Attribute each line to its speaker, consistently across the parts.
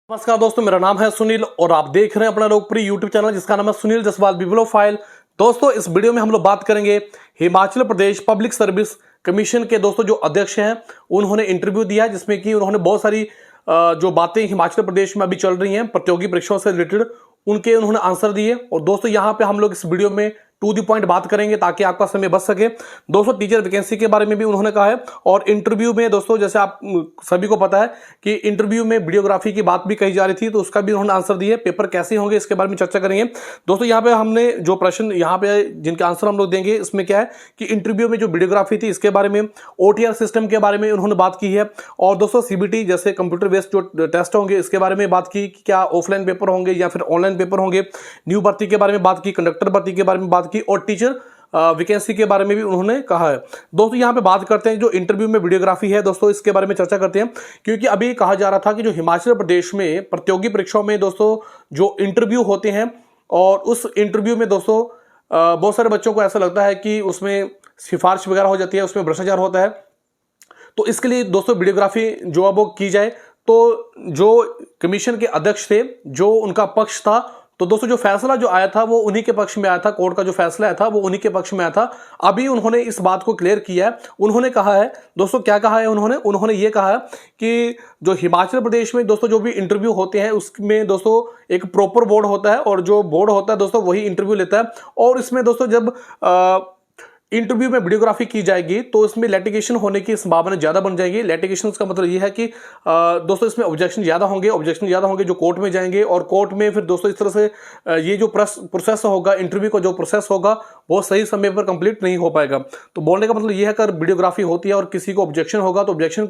Speaker 1: नमस्कार दोस्तों, मेरा नाम है सुनील और आप देख रहे हैं अपना लोकप्रिय यूट्यूब चैनल जिसका नाम है सुनील जसवाल बिब्लियोफाइल। दोस्तों, इस वीडियो में हम लोग बात करेंगे Himachal Pradesh public service commission के दोस्तों जो अध्यक्ष हैं उन्होंने इंटरव्यू दिया जिसमें कि उन्होंने बहुत सारी जो बातें हिमाचल प्रदेश में अभी चल रही हैं प्रतियोगी परीक्षाओं से रिलेटेड उनके उन्होंने आंसर दिए। और दोस्तों यहाँ पे हम लोग इस वीडियो में टू द पॉइंट बात करेंगे ताकि आपका समय बच सके। दोस्तों, टीचर वैकेंसी के बारे में भी उन्होंने कहा है और इंटरव्यू में दोस्तों जैसे आप सभी को पता है कि इंटरव्यू में वीडियोग्राफी की बात भी कही जा रही थी तो उसका भी उन्होंने आंसर दिए। पेपर कैसे होंगे इसके बारे में चर्चा करेंगे। दोस्तों, यहाँ पे हमने जो प्रश्न यहाँ पे जिनके आंसर हम लोग देंगे इसमें क्या है कि इंटरव्यू में जो वीडियोग्राफी थी इसके बारे में, OTR सिस्टम के बारे में उन्होंने बात की है और दोस्तों CBT जैसे कंप्यूटर बेस्ड जो टेस्ट होंगे इसके बारे में बात की कि क्या ऑफलाइन पेपर होंगे या फिर ऑनलाइन पेपर होंगे। न्यू भर्ती के बारे में बात की, कंडक्टर भर्ती के बारे में बात की और टीचर वैकेंसी के बारे में भी उन्होंने कहा है। दोस्तों, यहाँ पे बात करते हैं जो इंटरव्यू में वीडियोग्राफी है दोस्तों इसके बारे में चर्चा करते हैं क्योंकि अभी कहा जा रहा था कि जो हिमाचल प्रदेश में प्रतियोगी परीक्षाओं में दोस्तों जो इंटरव्यू होते हैं और उस इंटरव्यू में दोस्तों बहुत सारे बच्चों को ऐसा लगता है कि उसमें सिफारिश वगैरह हो जाती है, उसमें भ्रष्टाचार होता है। तो इसके लिए दोस्तों वीडियोग्राफी जो अब वो की जाए तो जो कमीशन के अध्यक्ष थे जो उनका पक्ष था तो दोस्तों जो फैसला जो आया था वो उन्हीं के पक्ष में आया था। कोर्ट का जो फैसला आया था वो उन्हीं के पक्ष में आया था। अभी उन्होंने इस बात को क्लियर किया है। उन्होंने कहा है दोस्तों, क्या कहा है उन्होंने ये कहा है कि जो हिमाचल प्रदेश में दोस्तों जो भी इंटरव्यू होते हैं उसमें दोस्तों एक प्रॉपर बोर्ड होता है और जो बोर्ड होता है दोस्तों वही इंटरव्यू लेता है। और इसमें दोस्तों जब इंटरव्यू में वीडियोग्राफी की जाएगी तो इसमें लिटिगेशन होने की संभावना ज्यादा बन जाएगी। लिटिगेशन का मतलब ये है कि दोस्तों इसमें ऑब्जेक्शन ज्यादा होंगे जो कोर्ट में जाएंगे और कोर्ट में फिर दोस्तों इस तरह से ये जो प्रोसेस होगा, इंटरव्यू का जो प्रोसेस होगा वो सही समय पर कंप्लीट नहीं हो पाएगा। तो बोलने का मतलब ये है कि अगर वीडियोग्राफी होती है और किसी को ऑब्जेक्शन होगा तो ऑब्जेक्शन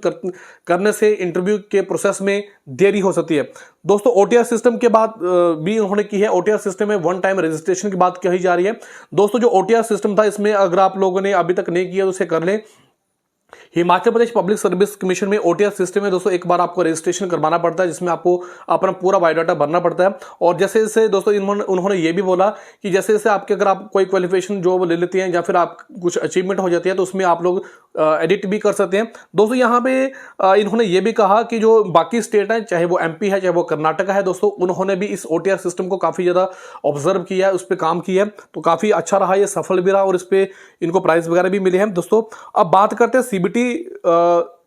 Speaker 1: करने से इंटरव्यू के प्रोसेस में देरी हो सकती है। दोस्तों, OTR सिस्टम के बाद भी उन्होंने की है। OTR सिस्टम में वन टाइम रजिस्ट्रेशन की बात कही जा रही है। दोस्तों, जो OTR सिस्टम था इसमें अगर आप लोगों ने अभी तक नहीं किया तो उसे कर लें। Himachal Pradesh public service commission में OTR सिस्टम में दोस्तों एक बार आपको रजिस्ट्रेशन करवाना पड़ता है जिसमें आपको अपना पूरा बायोडाटा भरना पड़ता है। और जैसे जैसे दोस्तों उन्होंने ये भी बोला कि जैसे जैसे आपके अगर आप कोई क्वालिफिकेशन जॉब ले लेते हैं या फिर आप कुछ अचीवमेंट हो जाती है तो उसमें आप लोग एडिट भी कर सकते हैं। दोस्तों, यहाँ पे इन्होंने ये भी कहा कि जो बाकी स्टेट है चाहे वो MP है चाहे वो कर्नाटक है दोस्तों उन्होंने भी इस OTR सिस्टम को काफी ज्यादा ऑब्जर्व किया है, उस पर काम किया है तो काफी अच्छा रहा, ये सफल भी रहा और इस पे इनको प्राइज वगैरह भी मिले हैं। दोस्तों, अब बात करते हैं CBT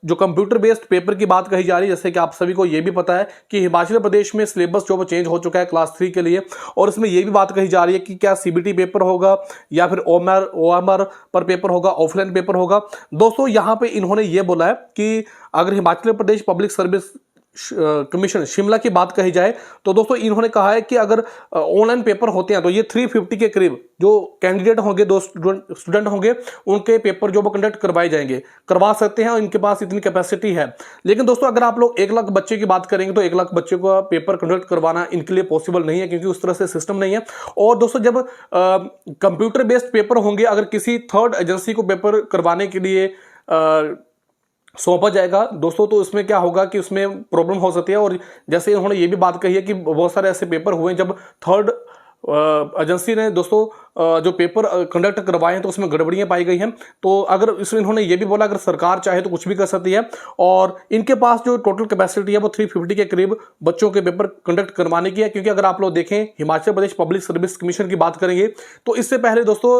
Speaker 1: जो कंप्यूटर बेस्ड पेपर की बात कही जा रही है। जैसे कि आप सभी को यह भी पता है कि हिमाचल प्रदेश में सिलेबस जो चेंज हो चुका है क्लास 3 के लिए और इसमें यह भी बात कही जा रही है कि क्या CBT पेपर होगा या फिर OMR पर पेपर होगा, ऑफलाइन पेपर होगा। दोस्तों, यहां पे इन्होंने ये बोला है कि अगर Himachal Pradesh public service commission Shimla की बात कही जाए तो दोस्तों इन्होंने कहा है कि अगर ऑनलाइन पेपर होते हैं तो ये 350 के करीब जो कैंडिडेट होंगे, दो स्टूडेंट होंगे, उनके पेपर जो वो कंडक्ट करवा सकते हैं और इनके पास इतनी कैपेसिटी है। लेकिन दोस्तों अगर आप लोग 1 लाख बच्चे की बात करेंगे तो 1 लाख बच्चे को पेपर कंडक्ट करवाना इनके लिए पॉसिबल नहीं है क्योंकि उस तरह से सिस्टम नहीं है। और दोस्तों जब कंप्यूटर बेस्ड पेपर होंगे, अगर किसी थर्ड एजेंसी को पेपर करवाने के लिए सौंपा जाएगा दोस्तों तो इसमें क्या होगा कि उसमें प्रॉब्लम हो सकती है। और जैसे उन्होंने ये भी बात कही है कि बहुत सारे ऐसे पेपर हुए जब थर्ड एजेंसी ने दोस्तों जो पेपर कंडक्ट करवाए हैं तो उसमें गड़बड़ियां पाई गई हैं। तो अगर इसमें इन्होंने ये भी बोला अगर सरकार चाहे तो कुछ भी कर सकती है और इनके पास जो टोटल कैपेसिटी है वो 350 के करीब बच्चों के पेपर कंडक्ट करवाने की है। क्योंकि अगर आप लोग देखें Himachal Pradesh public service commission की बात करेंगे तो इससे पहले दोस्तों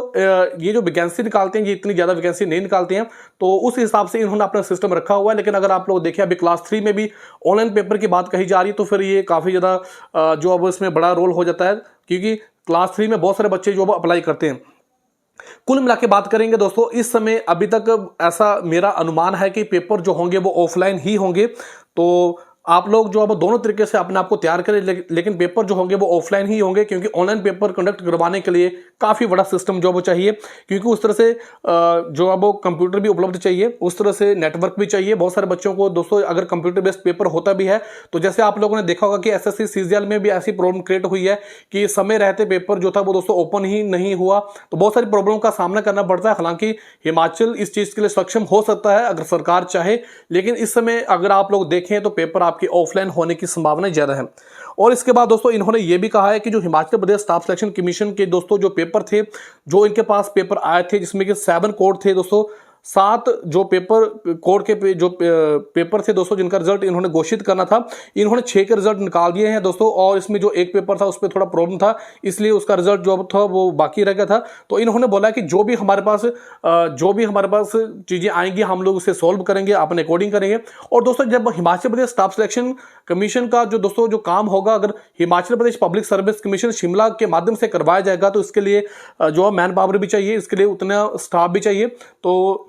Speaker 1: ये जो वैकेंसी निकालते हैं ये इतनी ज्यादा वैकेंसी नहीं निकालते हैं तो उस हिसाब से इन्होंने अपना सिस्टम रखा हुआ है। लेकिन अगर आप लोग देखें अभी क्लास 3 में भी ऑनलाइन पेपर की बात कही जा रही है तो फिर ये काफी ज्यादा जो अब इसमें बड़ा रोल हो जाता है क्योंकि क्लास 3 में बहुत सारे बच्चे जो अप्लाई करते हैं। कुल मिला के बात करेंगे दोस्तों इस समय अभी तक ऐसा मेरा अनुमान है कि पेपर जो होंगे वो ऑफलाइन ही होंगे। तो आप लोग जो अब दोनों तरीके से अपने आप को तैयार करें लेकिन पेपर जो होंगे वो ऑफलाइन ही होंगे क्योंकि ऑनलाइन पेपर कंडक्ट करवाने के लिए काफी बड़ा सिस्टम जो वो चाहिए। क्योंकि उस तरह से जो अब कंप्यूटर भी उपलब्ध चाहिए, उस तरह से नेटवर्क भी चाहिए बहुत सारे बच्चों को। दोस्तों अगर कंप्यूटर बेस्ड पेपर होता भी है तो जैसे आप लोगों ने देखा होगा कि SSC CGL में भी ऐसी प्रॉब्लम क्रिएट हुई है कि समय रहते पेपर जो था वो दोस्तों ओपन ही नहीं हुआ। तो बहुत सारी प्रॉब्लम का सामना करना पड़ता है। हालांकि हिमाचल इस चीज के लिए सक्षम हो सकता है अगर सरकार चाहे, लेकिन इस समय अगर आप लोग देखें तो पेपर आपकी ऑफलाइन होने की संभावना ज्यादा है। और इसके बाद दोस्तों इन्होंने ये भी कहा है कि जो Himachal Pradesh staff selection commission के दोस्तों जो पेपर थे, जो इनके पास पेपर आए थे जिसमें कि 7 कोड थे दोस्तों 7 जो पेपर कोड के जो पेपर थे दोस्तों जिनका रिजल्ट इन्होंने घोषित करना था, इन्होंने 6 के रिजल्ट निकाल दिए हैं दोस्तों। और इसमें जो एक पेपर था उस पर थोड़ा प्रॉब्लम था, इसलिए उसका रिजल्ट जो था वो बाकी रह गया था। तो इन्होंने बोला कि जो भी हमारे पास चीजें आएंगी हम लोग उसे सॉल्व करेंगे, अपने अकॉर्डिंग करेंगे। और दोस्तों जब Himachal Pradesh staff selection commission का जो दोस्तों जो काम होगा, अगर Himachal Pradesh public service commission Shimla के माध्यम से करवाया जाएगा तो इसके लिए जो मैन पावर भी चाहिए, इसके लिए उतना स्टाफ भी चाहिए। तो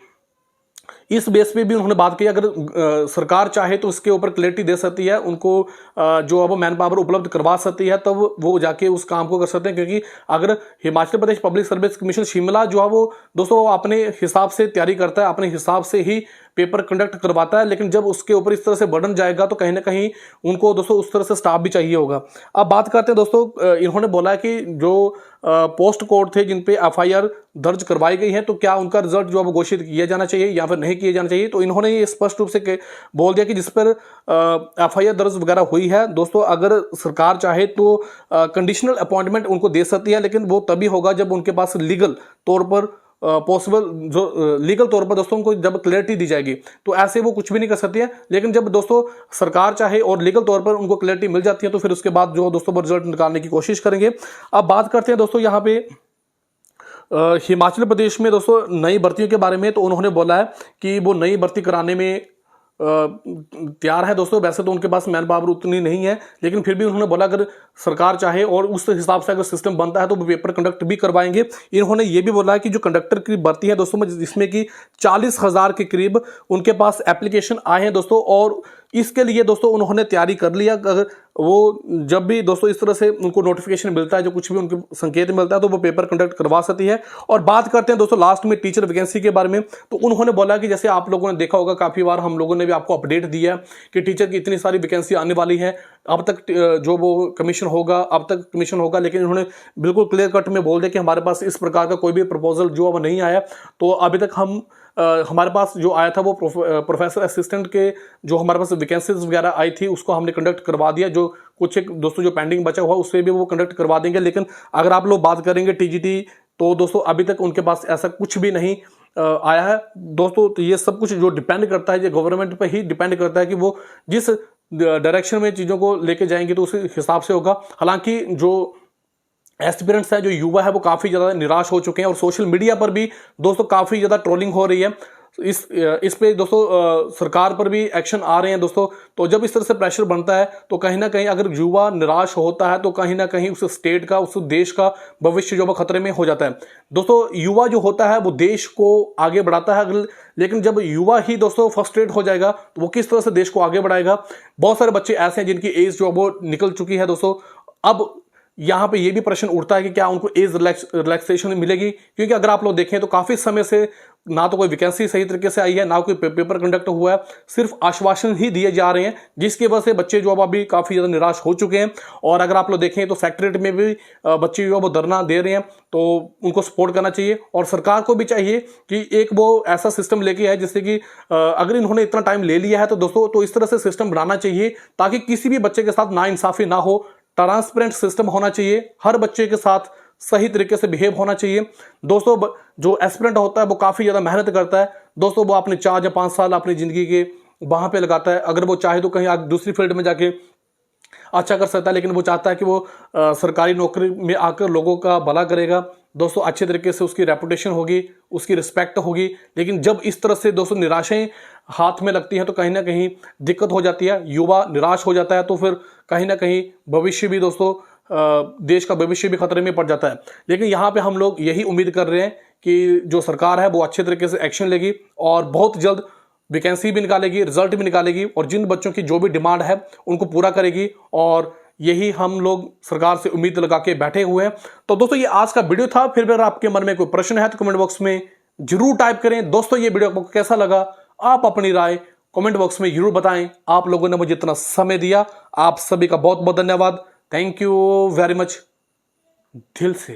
Speaker 1: इस बेस पे भी उन्होंने बात की, अगर सरकार चाहे तो इसके ऊपर क्लैरिटी दे सकती है, उनको जो अब मैन पावर उपलब्ध करवा सकती है, तब वो जाके उस काम को कर सकते हैं। क्योंकि अगर Himachal Pradesh public service commission Shimla जो है वो दोस्तों अपने हिसाब से तैयारी करता है, अपने हिसाब से ही पेपर कंडक्ट करवाता है, लेकिन जब उसके ऊपर इस तरह से बर्डन जाएगा तो कहीं ना कहीं उनको दोस्तों उस तरह से स्टाफ भी चाहिए होगा। अब बात करते हैं दोस्तों, इन्होंने बोला कि जो पोस्ट कोड थे जिन पे एफआईआर दर्ज करवाई गई है, तो क्या उनका रिजल्ट जो अब घोषित किया जाना चाहिए या फिर नहीं किया जाना चाहिए। तो इन्होंने ये स्पष्ट रूप से बोल दिया कि जिस पर एफआईआर दर्ज वगैरह हुई है दोस्तों, अगर सरकार चाहे तो कंडीशनल अपॉइंटमेंट उनको दे सकती है, लेकिन वो तभी होगा जब उनके पास लीगल तौर पर पॉसिबल जो लीगल तौर पर दोस्तों उनको जब क्लैरिटी दी जाएगी। तो ऐसे वो कुछ भी नहीं कर सकती है, लेकिन जब दोस्तों सरकार चाहे और लीगल तौर पर उनको क्लैरिटी मिल जाती है तो फिर उसके बाद जो दोस्तों वो रिजल्ट निकालने की कोशिश करेंगे। अब बात करते हैं दोस्तों यहाँ पे हिमाचल प्रदेश में दोस्तों नई भर्तियों के बारे में। तो उन्होंने बोला है कि वो नई भर्ती कराने में तैयार है दोस्तों। वैसे तो उनके पास मैन पावर उतनी नहीं है, लेकिन फिर भी उन्होंने बोला अगर सरकार चाहे और उस हिसाब से अगर सिस्टम बनता है तो वो पेपर कंडक्ट भी करवाएंगे। इन्होंने ये भी बोला है कि जो कंडक्टर की भर्ती है दोस्तों, जिसमें कि 40,000 के करीब उनके पास एप्लीकेशन आए हैं दोस्तों, और इसके लिए दोस्तों उन्होंने तैयारी कर लिया। अगर वो जब भी दोस्तों इस तरह से उनको नोटिफिकेशन मिलता है, जो कुछ भी उनको संकेत मिलता है, तो वो पेपर कंडक्ट करवा सकती है। और बात करते हैं दोस्तों लास्ट में टीचर वैकेंसी के बारे में। तो उन्होंने बोला कि जैसे आप लोगों ने देखा होगा, काफी बार हम लोगों ने भी आपको अपडेट दिया कि टीचर की इतनी सारी वैकेंसी आने वाली है, अब तक जो वो कमीशन होगा, लेकिन उन्होंने बिल्कुल क्लियर कट में बोल दिया कि हमारे पास इस प्रकार का कोई भी प्रपोजल जो अब नहीं आया। तो अभी तक हमारे पास जो आया था वो प्रोफेसर असिस्टेंट के जो हमारे पास वैकेंसीज वगैरह आई थी उसको हमने कंडक्ट करवा दिया। जो कुछ एक दोस्तों जो पेंडिंग बचा हुआ उससे भी वो कंडक्ट करवा देंगे। लेकिन अगर आप लोग बात करेंगे टीजीटी, तो दोस्तों अभी तक उनके पास ऐसा कुछ भी नहीं आया है दोस्तों। तो ये सब कुछ जो डिपेंड करता है, ये गवर्नमेंट पे ही डिपेंड करता है कि वो जिस डायरेक्शन में चीज़ों को लेके जाएंगे तो उस हिसाब से होगा। हालांकि जो एस्पिरेंट्स है, जो युवा है, वो काफ़ी ज़्यादा निराश हो चुके हैं और सोशल मीडिया पर भी दोस्तों काफ़ी ज़्यादा ट्रोलिंग हो रही है। इस पे दोस्तों सरकार पर भी एक्शन आ रहे हैं दोस्तों। तो जब इस तरह से प्रेशर बनता है तो कहीं ना कहीं अगर युवा निराश होता है तो कहीं ना कहीं उस स्टेट का, उस देश का भविष्य जो खतरे में हो जाता है दोस्तों। युवा जो होता है वो देश को आगे बढ़ाता है, लेकिन जब युवा ही दोस्तों फ्रस्ट्रेट हो जाएगा तो वो किस तरह से देश को आगे बढ़ाएगा। बहुत सारे बच्चे ऐसे हैं जिनकी एज जो वो निकल चुकी है दोस्तों। अब यहाँ पे ये भी प्रश्न उठता है कि क्या उनको एज रिलैक्सेशन मिलेगी, क्योंकि अगर आप लोग देखें तो काफी समय से ना तो कोई वैकेंसी सही तरीके से आई है, ना कोई पेपर कंडक्ट हुआ है, सिर्फ आश्वासन ही दिए जा रहे हैं, जिसकी वजह से बच्चे जो अब अभी काफी ज्यादा निराश हो चुके हैं। और अगर आप लोग देखें तो सेक्रेटरीट में भी बच्चे जो वो धरना दे रहे हैं, तो उनको सपोर्ट करना चाहिए। और सरकार को भी चाहिए कि एक वो ऐसा सिस्टम लेके आए जिससे कि अगर इन्होंने इतना टाइम ले लिया है तो दोस्तों तो इस तरह से सिस्टम बनाना चाहिए ताकि किसी भी बच्चे के साथ नाइंसाफी ना हो। ट्रांसपेरेंट सिस्टम होना चाहिए, हर बच्चे के साथ सही तरीके से बिहेव होना चाहिए दोस्तों। जो एस्पिरेंट होता है वो काफी ज्यादा मेहनत करता है दोस्तों, वो अपने 4 या 5 साल अपनी जिंदगी के वहां पे लगाता है। अगर वो चाहे तो कहीं दूसरी फील्ड में जाके अच्छा कर सकता है, लेकिन वो चाहता है कि वो सरकारी नौकरी में आकर लोगों का भला करेगा दोस्तों, अच्छे तरीके से उसकी रेपुटेशन होगी, उसकी रिस्पेक्ट होगी। लेकिन जब इस तरह से दोस्तों निराशाएं हाथ में लगती हैं तो कहीं ना कहीं दिक्कत हो जाती है, युवा निराश हो जाता है, तो फिर कहीं ना कहीं भविष्य भी दोस्तों देश का भविष्य भी खतरे में पड़ जाता है। लेकिन यहाँ पे हम लोग यही उम्मीद कर रहे हैं कि जो सरकार है वो अच्छे तरीके से एक्शन लेगी और बहुत जल्द वैकेंसी भी निकालेगी, रिजल्ट भी निकालेगी, और जिन बच्चों की जो भी डिमांड है उनको पूरा करेगी। और यही हम लोग सरकार से उम्मीद लगा के बैठे हुए हैं। तो दोस्तों ये आज का वीडियो था। फिर अगर आपके मन में कोई प्रश्न है तो कमेंट बॉक्स में जरूर टाइप करें। दोस्तों ये वीडियो आपको कैसा लगा, आप अपनी राय कमेंट बॉक्स में जरूर बताएं। आप लोगों ने मुझे इतना समय दिया, आप सभी का बहुत बहुत धन्यवाद। थैंक यू वेरी मच दिल से।